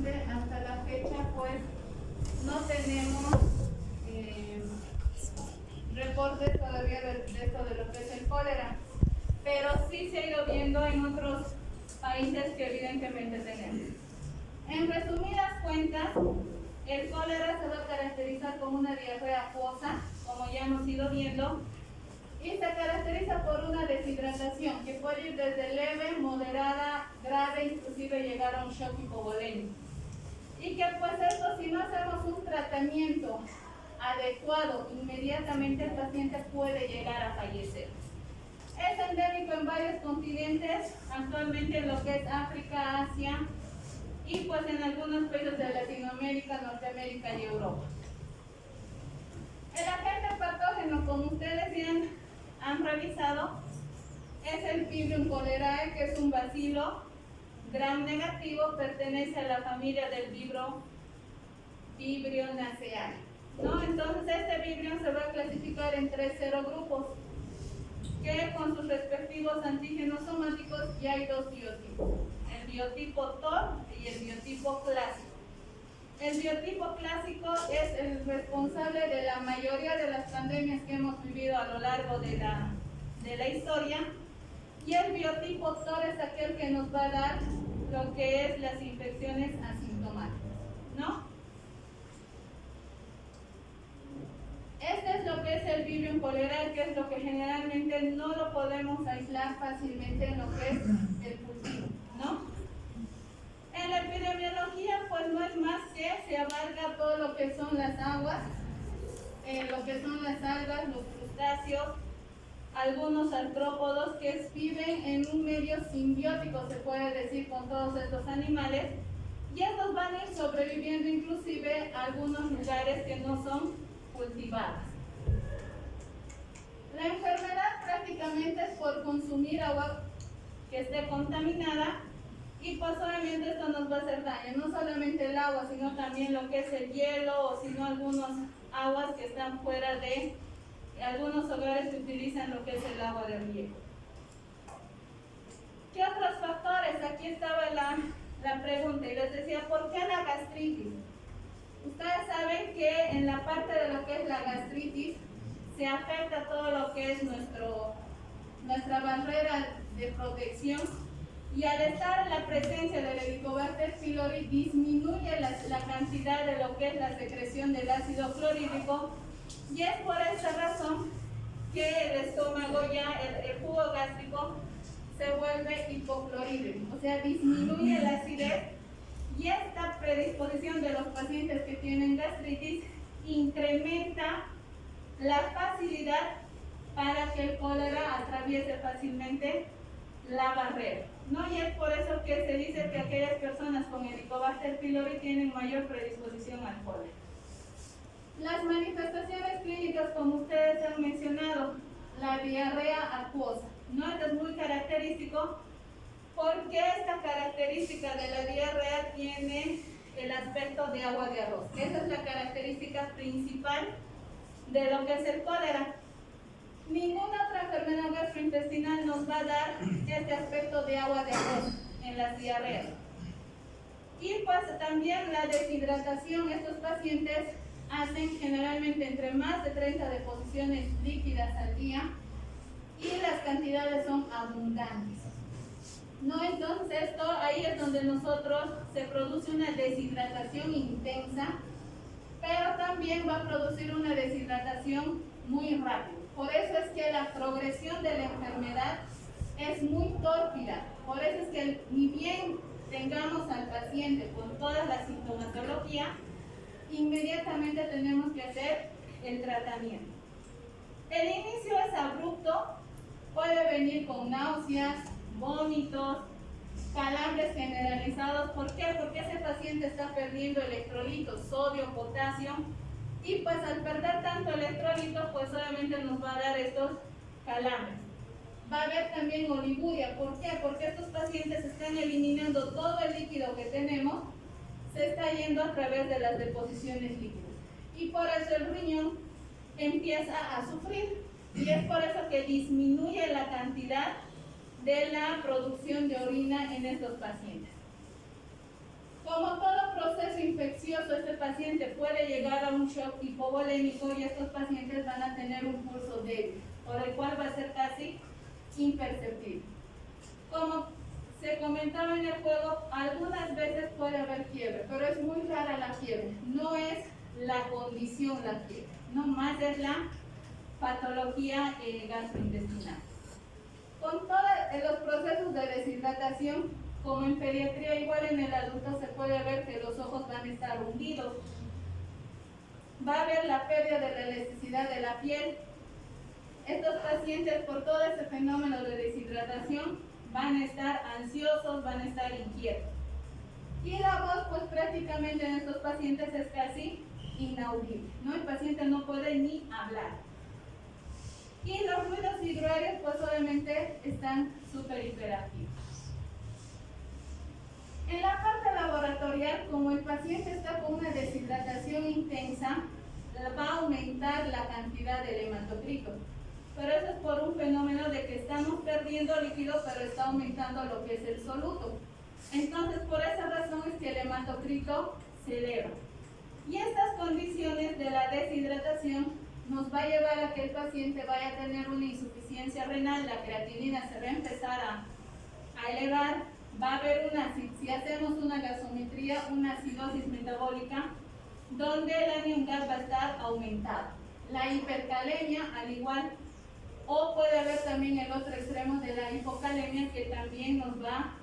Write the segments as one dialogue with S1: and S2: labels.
S1: donde hasta la fecha pues no tenemos reportes todavía de esto de lo que es el cólera, pero sí se ha ido viendo en otros países que evidentemente tenemos. En resumidas cuentas, el cólera se va a caracterizar como una diarrea acuosa, como ya hemos ido viendo, y se caracteriza por una deshidratación que puede ir desde leve, moderada, grave, inclusive llegar a un shock hipovolémico. Y que pues esto, si no hacemos un tratamiento adecuado, inmediatamente el paciente puede llegar a fallecer. Es endémico en varios continentes, actualmente en lo que es África, Asia y pues en algunos países de Latinoamérica, Norteamérica y Europa. El agente patógeno, como ustedes bien han revisado, es el Vibrio cholerae, que es un bacilo gram negativo, pertenece a la familia del Vibrionaceae, ¿no? Entonces este vibrio se va a clasificar en 3 serogrupos, que con sus respectivos antígenos somáticos, y hay 2 biotipos, el biotipo TOR y el biotipo clásico. El biotipo clásico es el responsable de la mayoría de las pandemias que hemos vivido a lo largo de la historia, y el biotipo TOR es aquel que nos va a dar lo que es las infecciones asintomáticas, ¿no? Este es lo que es el Vibrio cholerae, que es lo que generalmente no lo podemos aislar fácilmente en lo que es el cultivo, ¿no? En la epidemiología, pues no es más que se abarca todo lo que son las aguas, lo que son las algas, los crustáceos, algunos artrópodos que viven en un medio simbiótico, se puede decir, con todos estos animales, y estos van a ir sobreviviendo inclusive a algunos lugares que no son cultivados. La enfermedad prácticamente es por consumir agua que esté contaminada, y pues obviamente esto nos va a hacer daño, no solamente el agua, sino también lo que es el hielo, o sino algunas aguas que están fuera de algunos hogares que utilizan lo que es el agua de riego. ¿Qué otros factores? Aquí estaba la pregunta, y les decía, ¿por qué la gastritis? Ustedes saben que en la parte de lo que es la gastritis se afecta todo lo que es nuestra barrera de protección, y al estar en la presencia del Helicobacter pylori disminuye la cantidad de lo que es la secreción del ácido clorhídrico, y es por esa razón que el estómago, ya el jugo gástrico, se vuelve hipoclorídrico, o sea, disminuye la acidez, y esta predisposición de los pacientes que tienen gastritis incrementa la facilidad para que el cólera atraviese fácilmente la barrera, ¿no? Y es por eso que se dice que aquellas personas con Helicobacter pylori tienen mayor predisposición al cólera. Las manifestaciones clínicas, como ustedes han mencionado, la diarrea acuosa, ¿no? Esto es muy característico, porque esta característica de la diarrea tiene el aspecto de agua de arroz. Esa es la característica principal de lo que es el cólera. Ninguna otra enfermedad gastrointestinal nos va a dar este aspecto de agua de arroz en las diarreas. Y pues también la deshidratación. Estos pacientes hacen generalmente entre más de 30 deposiciones líquidas al día, y las cantidades son abundantes, ¿no? Entonces esto, ahí es donde nosotros se produce una deshidratación intensa, pero también va a producir una deshidratación muy rápida. Por eso es que la progresión de la enfermedad es muy tórpida. Por eso es que ni bien tengamos al paciente con toda la sintomatología, inmediatamente tenemos que hacer el tratamiento. El inicio es abrupto, puede venir con náuseas, vómitos, calambres generalizados. ¿Por qué? Porque ese paciente está perdiendo electrolitos, sodio, potasio, y pues al perder tanto electrolito, pues obviamente nos va a dar estos calambres. Va a haber también oliguria. ¿Por qué? Porque estos pacientes están eliminando todo el líquido que tenemos, se está yendo a través de las deposiciones líquidas, y por eso el riñón empieza a sufrir, y es por eso que disminuye la cantidad de la producción de orina en estos pacientes. Como todo infeccioso, este paciente puede llegar a un shock hipovolémico y estos pacientes van a tener un pulso débil, por el cual va a ser casi imperceptible. Como se comentaba en el juego, algunas veces puede haber fiebre, pero es muy rara la fiebre, no es la condición la fiebre, no más es la patología gastrointestinal. Con todos los procesos de deshidratación, como en pediatría, igual en el adulto se puede ver que los ojos van a estar hundidos, va a haber la pérdida de la elasticidad de la piel. Estos pacientes, por todo este fenómeno de deshidratación, van a estar ansiosos, van a estar inquietos. Y la voz, pues prácticamente en estos pacientes es casi inaudible, ¿no? El paciente no puede ni hablar. Y los ruidos hidroaéreos, pues obviamente están súper hiperactivos. En la parte laboratorial, como el paciente está con una deshidratación intensa, va a aumentar la cantidad del hematocrito. Pero eso es por un fenómeno de que estamos perdiendo líquido, pero está aumentando lo que es el soluto. Entonces, por esa razón es que el hematocrito se eleva. Y estas condiciones de la deshidratación nos va a llevar a que el paciente vaya a tener una insuficiencia renal, la creatinina se va a empezar a elevar, va a haber si hacemos una gasometría, una acidosis metabólica, donde el anion gas va a estar aumentado. La hipercalemia, al igual, o puede haber también el otro extremo de la hipocalemia, que también nos va,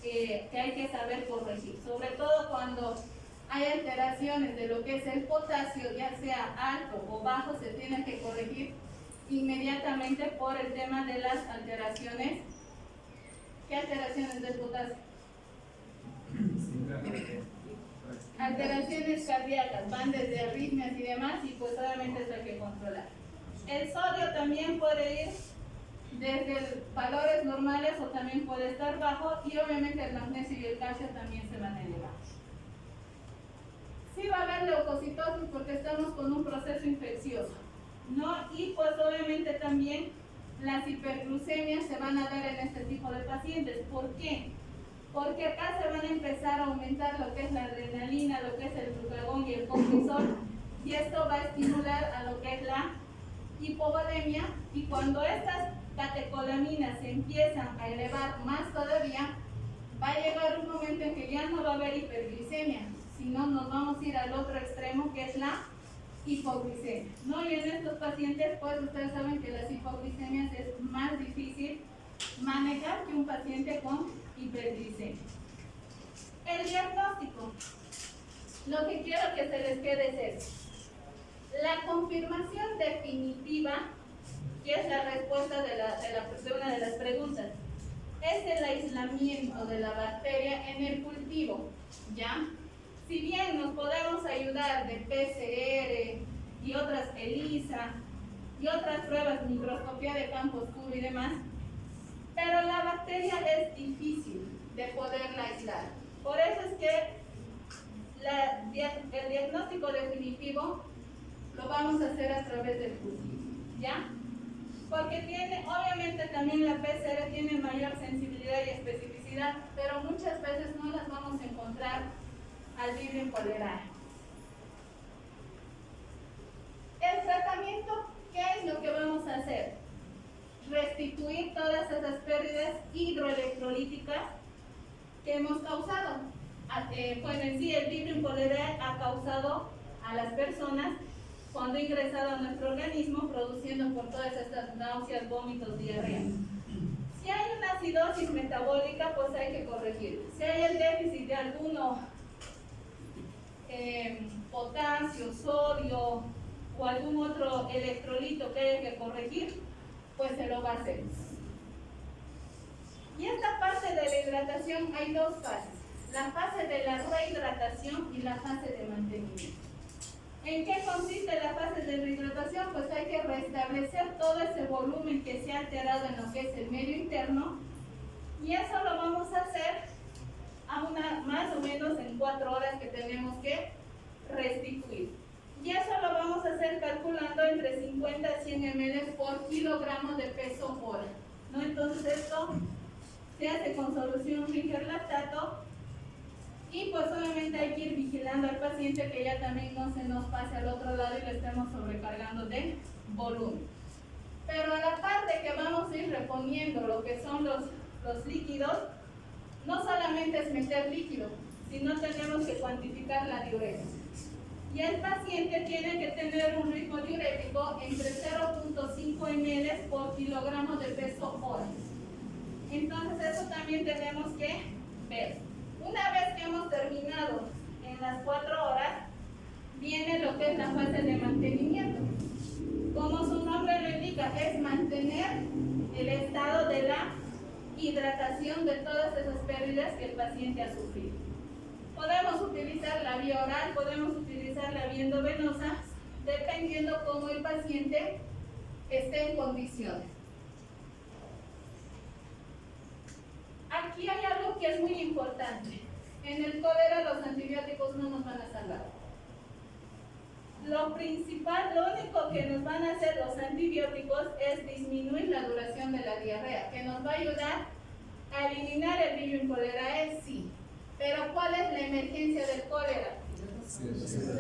S1: que hay que saber corregir, sobre todo cuando hay alteraciones de lo que es el potasio, ya sea alto o bajo, se tiene que corregir inmediatamente por el tema de las alteraciones. ¿Qué alteraciones del potasio? Alteraciones cardíacas, van desde arritmias y demás, y pues obviamente eso hay que controlar. El sodio también puede ir desde valores normales o también puede estar bajo, y obviamente el magnesio y el calcio también se van a elevar. Sí va a haber leucocitosis porque estamos con un proceso infeccioso, ¿no? Y pues obviamente también las hiperglucemias se van a dar en este tipo de pacientes. ¿Por qué? Porque acá se van a empezar a aumentar lo que es la adrenalina, lo que es el glucagón y el cortisol, y esto va a estimular a lo que es la hipovolemia, y cuando estas catecolaminas se empiezan a elevar más todavía, va a llegar un momento en que ya no va a haber hiperglicemia, sino nos vamos a ir al otro extremo, que es la hipoglicemia, ¿no? Y en estos pacientes, pues ustedes saben que las hipoglicemias es más difícil manejar que un paciente con hiperglicemia. El diagnóstico, lo que quiero que se les quede es esto. La confirmación definitiva, que es la respuesta de una de las preguntas, es el aislamiento de la bacteria en el cultivo, ¿ya? Si bien nos podemos ayudar de PCR y otras ELISA y otras pruebas, microscopía de campo oscuro y demás, pero la bacteria es difícil de poderla aislar. Por eso es que el diagnóstico definitivo lo vamos a hacer a través del cultivo, ¿ya? Porque obviamente también la PCR tiene mayor sensibilidad y especificidad, pero muchas veces no las vamos a encontrar al vidrio empolverado. El tratamiento, ¿qué es lo que vamos a hacer? Restituir todas esas pérdidas hidroelectrolíticas que hemos causado. Pues en sí el vidrio empolverado ha causado a las personas cuando ha ingresado a nuestro organismo, produciendo por todas estas náuseas, vómitos, diarrea. Si hay una acidosis metabólica, pues hay que corregir. Si hay el déficit de alguno, potasio, sodio o algún otro electrolito que haya que corregir, pues se lo va a hacer. Y esta parte de la hidratación hay dos fases: la fase de la rehidratación y la fase de mantenimiento. ¿En qué consiste la fase de rehidratación? Pues hay que restablecer todo ese volumen que se ha alterado en lo que es el medio interno, y eso lo vamos a hacer más o menos en 4 horas que tenemos que restituir. Y eso lo vamos a hacer calculando entre 50 a 100 ml por kilogramo de peso hora, ¿no? Entonces esto se hace con solución Ringer lactato, y pues obviamente hay que ir vigilando cuidando al paciente que ya también no se nos pase al otro lado y le estemos sobrecargando de volumen. Pero a la parte que vamos a ir reponiendo lo que son los líquidos, no solamente es meter líquido, sino tenemos que cuantificar la diuresis. Y el paciente tiene que tener un ritmo diurético entre 0.5 ml por kilogramo de peso hora. Entonces eso también tenemos que ver. Una vez que hemos terminado en las 4 horas, viene lo que es la fase de mantenimiento. Como su nombre lo indica, es mantener el estado de la hidratación de todas esas pérdidas que el paciente ha sufrido. Podemos utilizar la vía oral, podemos utilizar la vía endovenosa, dependiendo cómo el paciente esté en condiciones. Aquí hay algo que es muy importante. En el cólera los antibióticos no nos van a salvar. Lo principal, lo único que nos van a hacer los antibióticos es disminuir la duración de la diarrea, que nos va a ayudar a eliminar el virus en cólera, sí. Pero ¿cuál es la emergencia del cólera?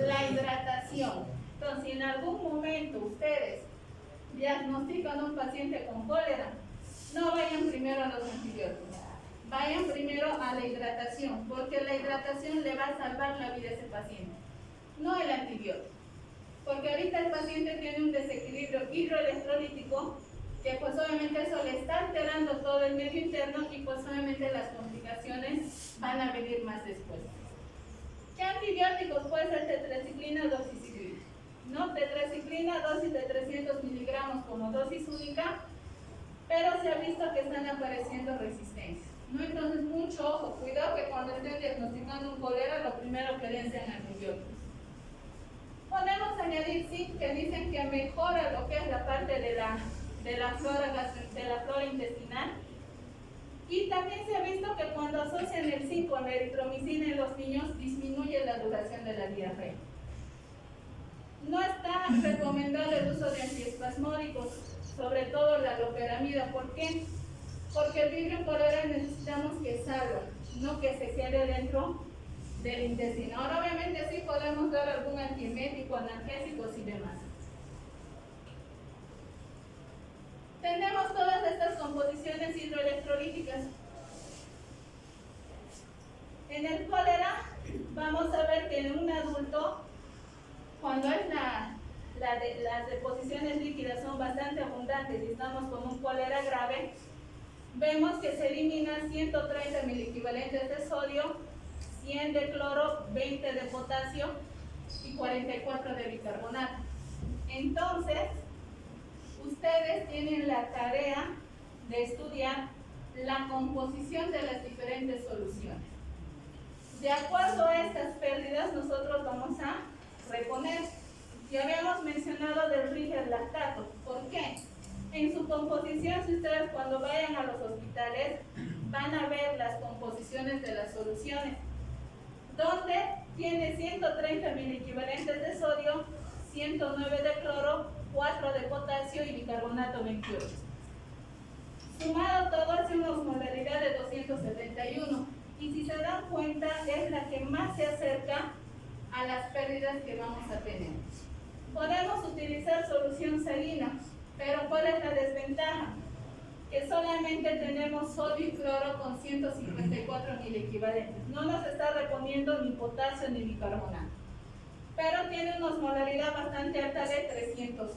S1: La hidratación. Entonces, si en algún momento ustedes diagnostican a un paciente con cólera, no vayan primero a los antibióticos. Vayan primero a la hidratación, porque la hidratación le va a salvar la vida a ese paciente, no el antibiótico. Porque ahorita el paciente tiene un desequilibrio hidroelectrolítico que pues obviamente eso le está alterando todo el medio interno y pues obviamente las complicaciones van a venir más después. ¿Qué antibióticos? Puede ser tetraciclina, doxiciclina. ¿No? Tetraciclina, dosis de 300 miligramos como dosis única, pero se ha visto que están apareciendo resistencias. ¿No? Entonces, mucho ojo, cuidado que cuando estén diagnosticando un cólera, lo primero que den sean antibióticos. Podemos añadir zinc, que dicen que mejora lo que es la parte de la flora intestinal. Y también se ha visto que cuando asocian el zinc con la eritromicina en los niños, disminuye la duración de la diarrea. No está recomendado el uso de antiespasmódicos, sobre todo la loperamida. ¿Por qué? Porque el vibrio cólera necesitamos que salga, no que se quede dentro del intestino. Ahora obviamente sí podemos dar algún antiemético, analgésicos y demás. Tenemos todas estas composiciones hidroelectrolíticas. En el cólera vamos a ver que en un adulto, cuando es las deposiciones líquidas son bastante abundantes y estamos con un cólera grave, vemos que se eliminan 130 miliequivalentes de sodio, 100 de cloro, 20 de potasio y 44 de bicarbonato. Entonces, ustedes tienen la tarea de estudiar la composición de las diferentes soluciones. De acuerdo a estas pérdidas, nosotros vamos a reponer. Ya habíamos mencionado del Riger lactato. ¿Por qué? En su composición, si ustedes cuando vayan a los hospitales van a ver las composiciones de las soluciones, donde tiene 130 miliequivalentes de sodio, 109 de cloro, 4 de potasio y bicarbonato 28. Sumado todo hace una osmolaridad de 271. Y si se dan cuenta, es la que más se acerca a las pérdidas que vamos a tener. Podemos utilizar solución salina, pero ¿cuál es la desventaja? Que solamente tenemos sodio y cloro con 154 miliequivalentes. No nos está reponiendo ni potasio ni bicarbonato, pero tiene una osmolaridad bastante alta de 308.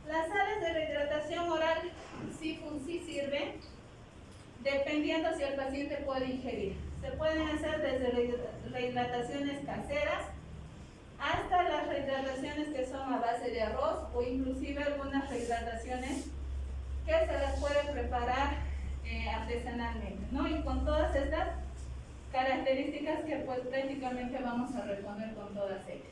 S1: Las sales de rehidratación oral sí sirven, dependiendo si el paciente puede ingerir. Se pueden hacer desde rehidrataciones caseras hasta las rehidrataciones que son a base de arroz o inclusive algunas rehidrataciones que se las puede preparar artesanalmente, ¿no? Y con todas estas características que pues prácticamente vamos a reponer con todas ellas.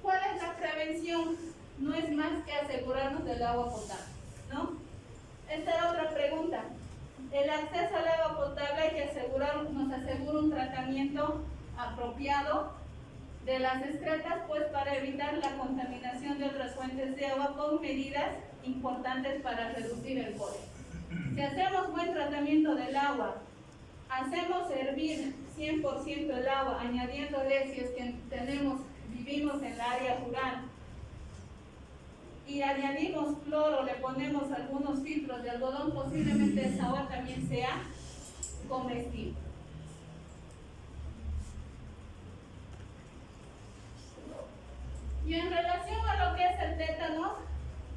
S1: ¿Cuál es la prevención? No es más que asegurarnos del agua potable, ¿no? Esta era otra pregunta. El acceso al agua potable hay que nos asegura un tratamiento apropiado de las excretas, pues para evitar la contaminación de otras fuentes de agua con medidas importantes para reducir el cólera. Si hacemos buen tratamiento del agua hacemos hervir 100% el agua, añadiéndole, si es que vivimos en el área rural, y añadimos cloro, le ponemos algunos filtros de algodón, posiblemente esa agua también sea comestible. Y en relación a lo que es el tétanos,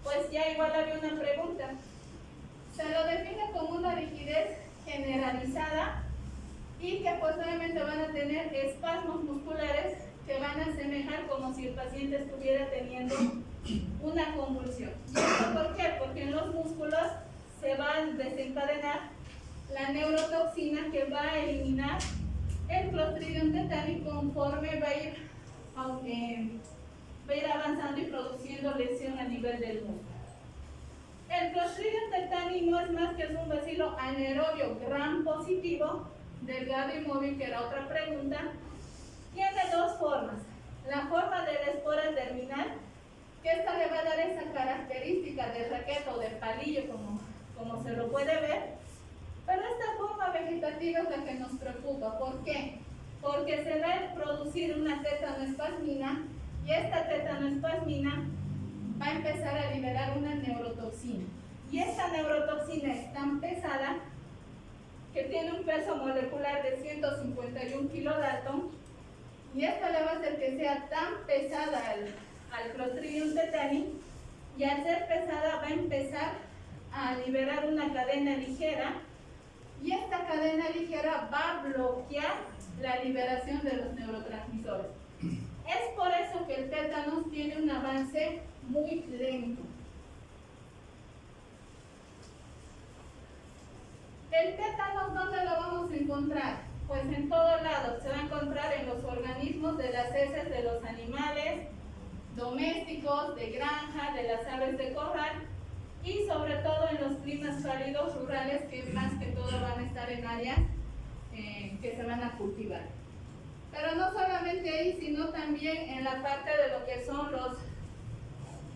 S1: pues ya igual había una pregunta. Se lo define como una rigidez generalizada y que posiblemente van a tener espasmos musculares que van a asemejar como si el paciente estuviera teniendo una convulsión. ¿Y esto por qué? Porque en los músculos se va a desencadenar la neurotoxina que va a eliminar el Clostridium tetani conforme va a ir avanzando y produciendo lesión a nivel del músculo. El Clostridium tetani no es más que un bacilo anaerobio gram positivo, delgado y móvil, que era otra pregunta. Tiene dos formas. La forma de la espora terminal, que esta le va a dar esa característica de raqueta o de palillo, como se lo puede ver. Pero esta forma vegetativa es la que nos preocupa. ¿Por qué? Porque se va a producir una tetanoespasmina, y esta tetanoespasmina va a empezar a liberar una neurotoxina. Y esta neurotoxina es tan pesada que tiene un peso molecular de 151 kilodalton, y esto le va a hacer que sea tan pesada al Clostridium tetani, y al ser pesada va a empezar a liberar una cadena ligera, y esta cadena ligera va a bloquear la liberación de los neurotransmisores. Es por eso que el tétanos tiene un avance muy lento. ¿El tétanos dónde lo vamos a encontrar? Pues en todos lados. Se va a encontrar en los organismos de las heces de los animales domésticos, de granja, de las aves de corral, y sobre todo en los climas cálidos rurales, que más que todo van a estar en áreas que se van a cultivar. Pero no solamente ahí, sino también en la parte de lo que son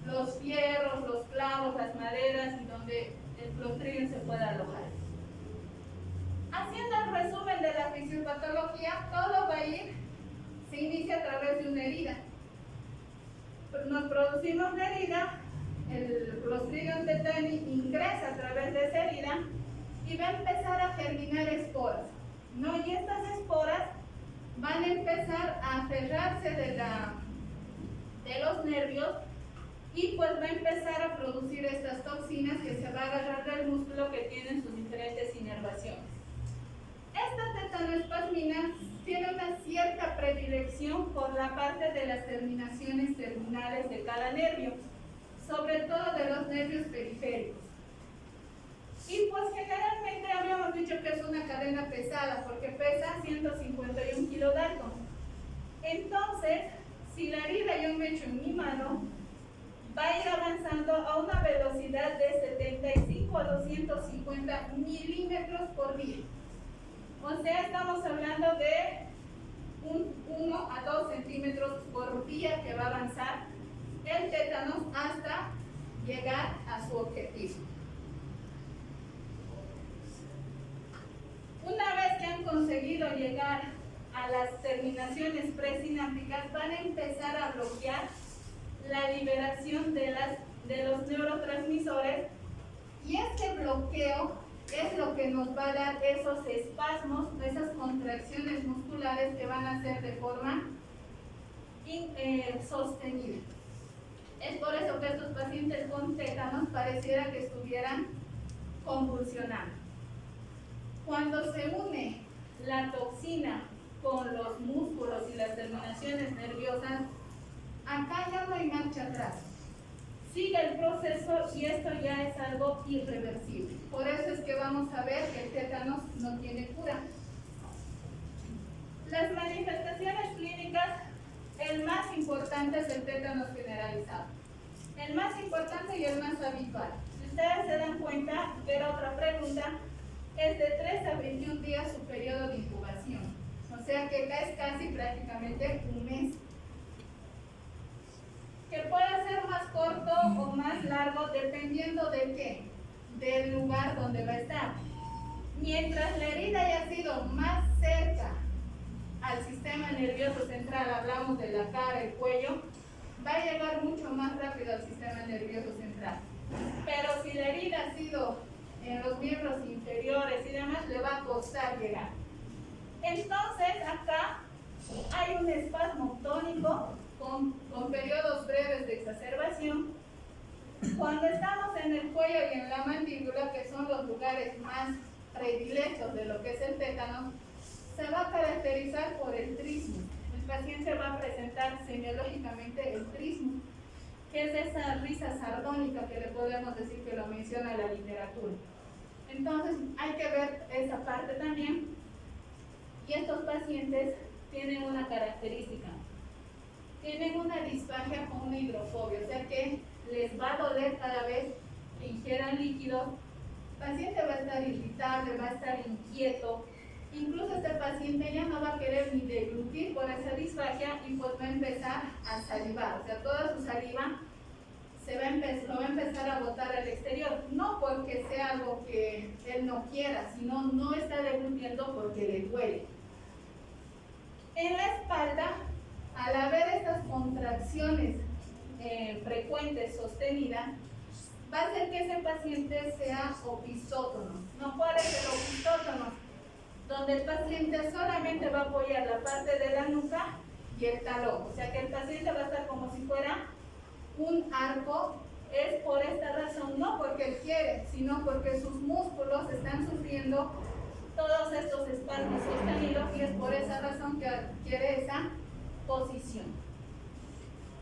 S1: los fierros, los clavos, las maderas, y donde el Clostridium se puede alojar. Haciendo el resumen de la fisiopatología, todo va a ir, se inicia a través de una herida. Nos producimos la herida, el Clostridium tetani ingresa a través de esa herida y va a empezar a germinar esporas, ¿no? Y estas esporas van a empezar a aferrarse de los nervios, y pues va a empezar a producir estas toxinas que se va a agarrar del músculo, que tienen sus diferentes inervaciones. Esta tetanoespasmina tiene una cierta predilección por la parte de las terminaciones terminales de cada nervio, sobre todo de los nervios periféricos. Y pues generalmente habíamos dicho que es una cadena pesada, porque pesa 151 kilodalton. Entonces, si la herida yo me echo en mi mano, va a ir avanzando a una velocidad de 75 a 250 milímetros por día. O sea, estamos hablando de 1 a 2 centímetros por día que va a avanzar el tétanos hasta llegar a su objetivo. Una vez que han conseguido llegar a las terminaciones presinápticas, van a empezar a bloquear la liberación de los neurotransmisores, y este bloqueo es lo que nos va a dar esos espasmos, esas contracciones musculares que van a ser de forma sostenida. Es por eso que estos pacientes con tétanos pareciera que estuvieran convulsionando. Cuando se une la toxina con los músculos y las terminaciones nerviosas, acá ya no hay marcha atrás. Sigue el proceso y esto ya es algo irreversible. Por eso es que vamos a ver que el tétanos no tiene cura. Las manifestaciones clínicas, el más importante es el tétanos generalizado. El más importante y el más habitual. Si ustedes se dan cuenta, era otra pregunta, es de 3 a 21 días su periodo de incubación. O sea que acá es casi prácticamente un mes. Que puede ser más corto o más largo dependiendo de qué, del lugar donde va a estar. Mientras la herida haya sido más cerca al sistema nervioso central, hablamos de la cara, el cuello, va a llegar mucho más rápido al sistema nervioso central. Pero si la herida ha sido en los miembros inferiores y demás, le va a costar llegar. Entonces, acá hay un espasmo tónico con periodos breves de exacerbación. Cuando estamos en el cuello y en la mandíbula, que son los lugares más predilectos de lo que es el tétano, se va a caracterizar por el trismo. El paciente va a presentar semiológicamente el trismo, que es esa risa sardónica que le podemos decir que lo menciona la literatura. Entonces hay que ver esa parte también. Y estos pacientes tienen una característica. Tienen una disfagia con una hidrofobia, o sea que les va a doler cada vez que ingieran líquido. El paciente va a estar irritable, va a estar inquieto. Incluso este paciente ya no va a querer ni deglutir por esa disfagia y pues va a empezar a salivar. O sea, toda su saliva lo va a empezar a botar al exterior. No porque sea algo que él no quiera, sino no está deglutiendo porque le duele. En la espalda, al haber estas contracciones frecuentes, sostenidas, va a hacer que ese paciente sea opisótono. No puede ser opisótono, donde el paciente solamente va a apoyar la parte de la nuca y el talón. O sea que el paciente va a estar como si fuera un arco. Es por esta razón, no porque él quiere, sino porque sus músculos están sufriendo todos estos espasmos sostenidos y es por esa razón que adquiere esa posición.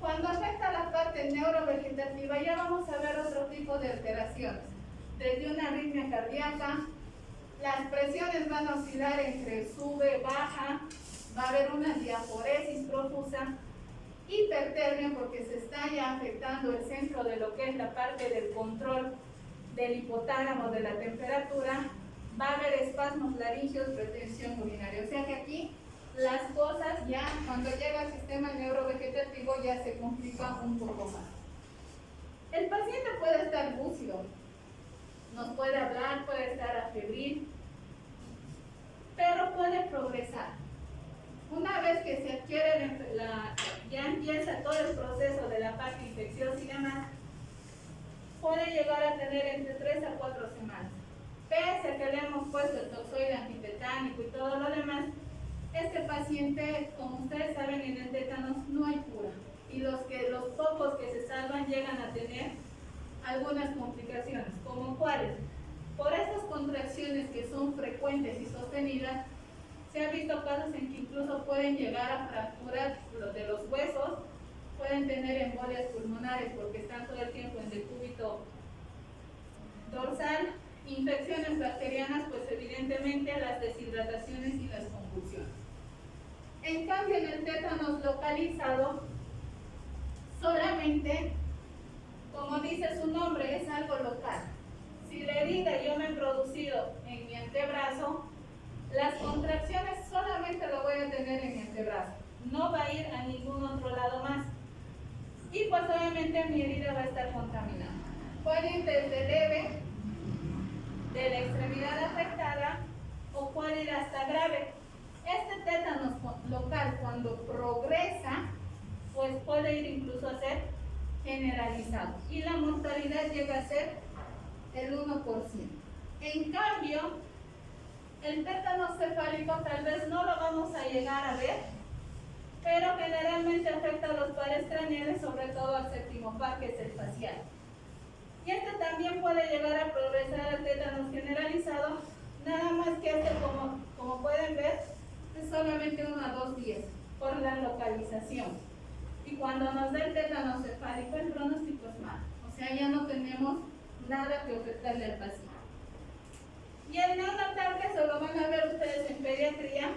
S1: Cuando afecta la parte neurovegetativa ya vamos a ver otro tipo de alteraciones, desde una arritmia cardíaca, las presiones van a oscilar entre sube, baja, va a haber una diaforesis profusa, hipertermia porque se está ya afectando el centro de lo que es la parte del control del hipotálamo de la temperatura, va a haber espasmos laringeos, retención urinaria. O sea que aquí las cosas ya cuando llega al sistema neurovegetativo ya se complica un poco más. El paciente puede estar lúcido, nos puede hablar, puede estar afebril, pero puede progresar. Una vez que se adquiere ya empieza todo el proceso de la parte infecciosa y demás, puede llegar a tener entre 3 a 4 semanas. Pese a que le hemos puesto el toxoide antitetánico y todo lo demás, este paciente, como ustedes saben, en el tétanos no hay cura. Y los pocos que se salvan llegan a tener algunas complicaciones, como cuáles. Por esas contracciones que son frecuentes y sostenidas, se han visto casos en que incluso pueden llegar a fracturas de los huesos, pueden tener embolias pulmonares porque están todo el tiempo en decúbito dorsal, infecciones bacterianas, pues evidentemente las deshidrataciones y las convulsiones. En cambio, en el tétanos localizado, solamente, como dice su nombre, es algo local. Si la herida yo me he producido en mi antebrazo, las contracciones solamente lo voy a tener en mi antebrazo, no va a ir a ningún otro lado más. Y pues obviamente mi herida va a estar contaminada. Puede ir desde leve, de la extremidad afectada, o puede ir hasta grave. Este tétanos local, cuando progresa, pues puede ir incluso a ser generalizado. Y la mortalidad llega a ser el 1%. En cambio, el tétanos cefálico tal vez no lo vamos a llegar a ver, pero generalmente afecta a los pares craneales, sobre todo al séptimo par, que es el facial. Y este también puede llegar a progresar al tétanos generalizado, nada más que este, como pueden ver, es solamente 1 a 2 días por la localización. Y cuando nos da el tétanos cefálico, el pronóstico es malo. O sea, ya no tenemos nada que ofertarle al paciente. Y el neonatal, que se lo van a ver ustedes en pediatría,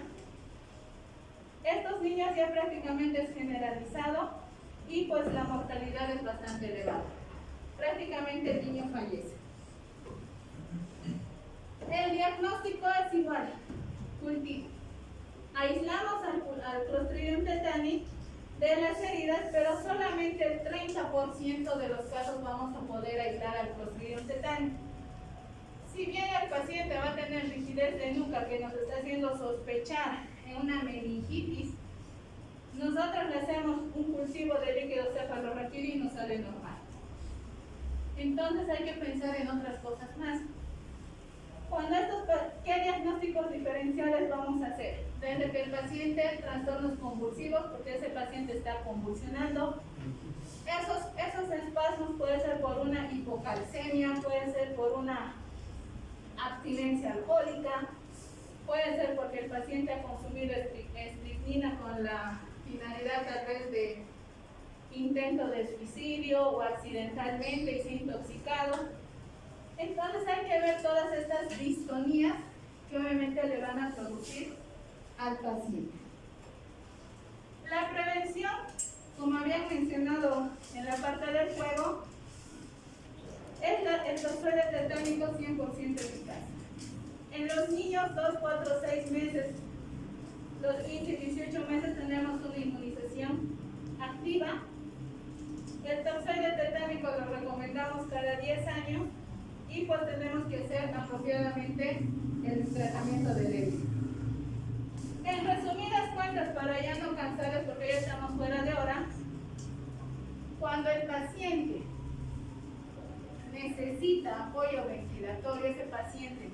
S1: estos niños ya prácticamente es generalizado y pues la mortalidad es bastante elevada. Prácticamente el niño fallece. El diagnóstico es igual, cultivo. Aislamos al Clostridium tetani de las heridas, pero solamente el 30% de los casos vamos a poder aislar al Clostridium tetani. si bien el paciente va a tener rigidez de nuca que nos está haciendo sospechar en una meningitis, nosotros le hacemos un cultivo de líquido cefalorraquídeo y nos sale normal. Entonces hay que pensar en otras cosas más. ¿Qué diagnósticos diferenciales vamos a hacer? Desde que el paciente trastornos convulsivos, porque ese paciente está convulsionando. Esos espasmos puede ser por una hipocalcemia, puede ser por una abstinencia alcohólica, puede ser porque el paciente ha consumido estricnina con la finalidad tal vez de intento de suicidio o accidentalmente y se ha intoxicado. Entonces hay que ver todas estas distonías que obviamente le van a producir al paciente. La prevención, como habían mencionado en la parte del juego, es el tosuelo tetánico 100% eficaz. En los niños 2, 4, 6 meses, los 15 y 18 meses tenemos una inmunización activa. El tosuelo tetánico lo recomendamos cada 10 años y pues tenemos que hacer apropiadamente el tratamiento del ébola. En resumidas cuentas, para ya no cansarles porque ya estamos fuera de hora, cuando el paciente necesita apoyo ventilatorio, ese paciente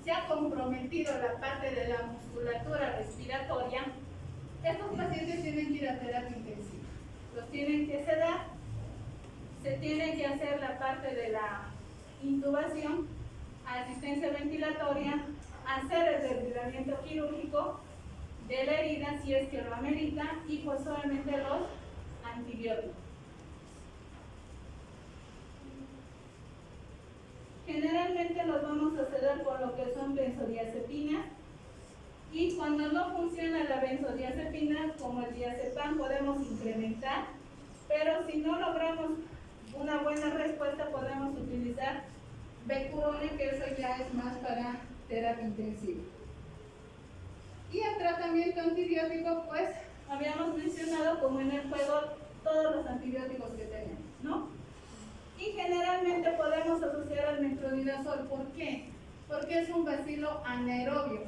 S1: se ha comprometido la parte de la musculatura respiratoria, estos pacientes tienen que ir a terapia intensiva. Los tienen que sedar, se tiene que hacer la parte de la intubación, asistencia ventilatoria, hacer el desbridamiento quirúrgico de la herida si es que lo amerita y pues obviamente los antibióticos. Generalmente los vamos a sedar con lo que son benzodiazepinas y cuando no funciona la benzodiazepina, como el diazepam, podemos incrementar, pero si no logramos una buena respuesta podemos utilizar becurone, que eso ya es más para terapia intensiva. Y el tratamiento antibiótico, pues habíamos mencionado como en el juego todos los antibióticos que tenemos, ¿no? Y generalmente podemos asociar al metronidazol. ¿Por qué? Porque es un bacilo anaerobio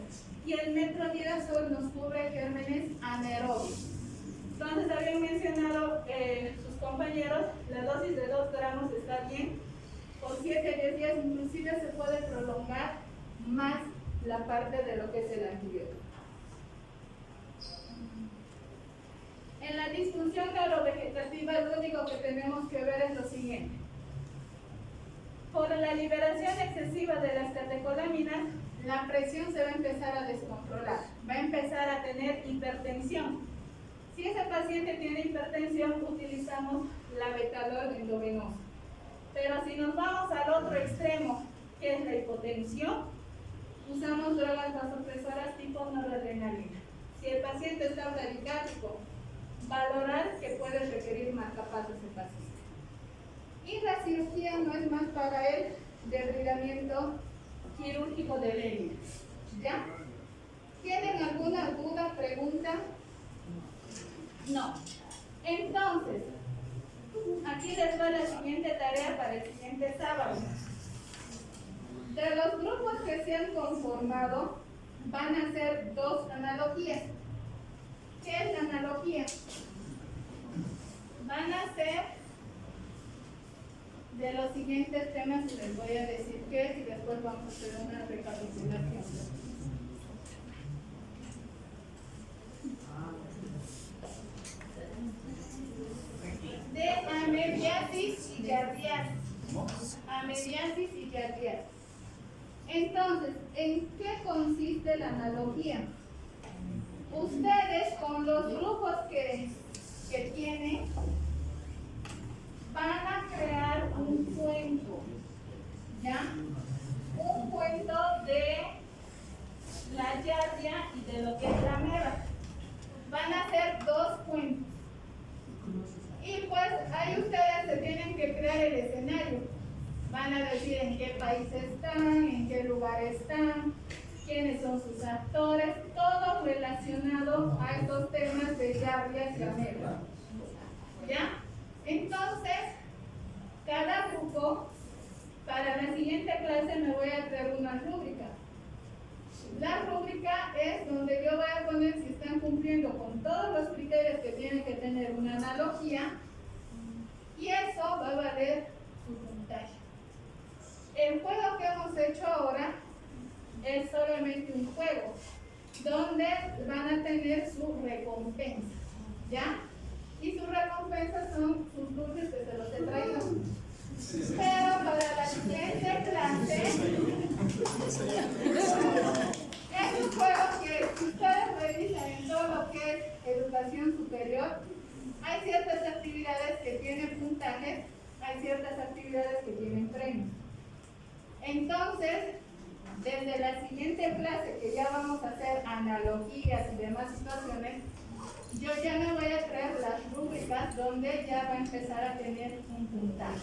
S1: y el metronidazol nos cubre gérmenes anaerobios. Entonces habían mencionado sus compañeros, la dosis de 2 gramos está bien, por 7 a 10 días inclusive se puede prolongar más la parte de lo que es el antibiótico. En la disfunción neurovegetativa lo único que tenemos que ver es lo siguiente. Por la liberación excesiva de las catecolaminas, la presión se va a empezar a descontrolar, va a empezar a tener hipertensión. Si ese paciente tiene hipertensión, utilizamos la betalol endovenosa. Pero si nos vamos al otro extremo, que es la hipotensión, usamos drogas vasopresoras tipo noradrenalina. Si el paciente está taquicárdico, valorar que puede requerir marcapasos ese paciente. Y la cirugía no es más para el desbridamiento quirúrgico del herida. ¿Ya? ¿Tienen alguna duda, pregunta? No. Entonces, aquí les va la siguiente tarea para el siguiente sábado. De los grupos que se han conformado, van a ser 2 analogías. ¿Qué es la analogía? Van a ser de los siguientes temas y les voy a decir qué es y después vamos a hacer una recapitulación. De amediasis y yardiasis. Amediasis y yardiasis. Entonces, ¿en qué consiste la analogía? Ustedes con los grupos que tienen van a crear un cuento, ¿ya? Un cuento de la yardia y de lo que es la ameba. Van a hacer 2 cuentos. Y pues ahí ustedes se tienen que crear el escenario. Van a decir en qué país están, en qué lugar están, quiénes son sus actores, todo relacionado a estos temas de yardias y ameba. ¿Ya? Entonces, cada grupo Para la siguiente clase me voy a traer una rúbrica. La rúbrica es donde yo voy a poner si están cumpliendo con todos los criterios que tienen que tener una analogía, y eso va a valer su puntaje. El juego que hemos hecho ahora es solamente un juego donde van a tener su recompensa, ¿ya? Y su recompensa son sus dulces que se los he traído. Pero para la siguiente clase es un juego que si ustedes revisan en todo lo que es educación superior, hay ciertas actividades que tienen puntajes, hay ciertas actividades que tienen premios. Entonces, desde la siguiente clase, que ya vamos a hacer analogías y demás situaciones, yo ya me voy a traer las rúbricas donde ya va a empezar a tener un puntaje.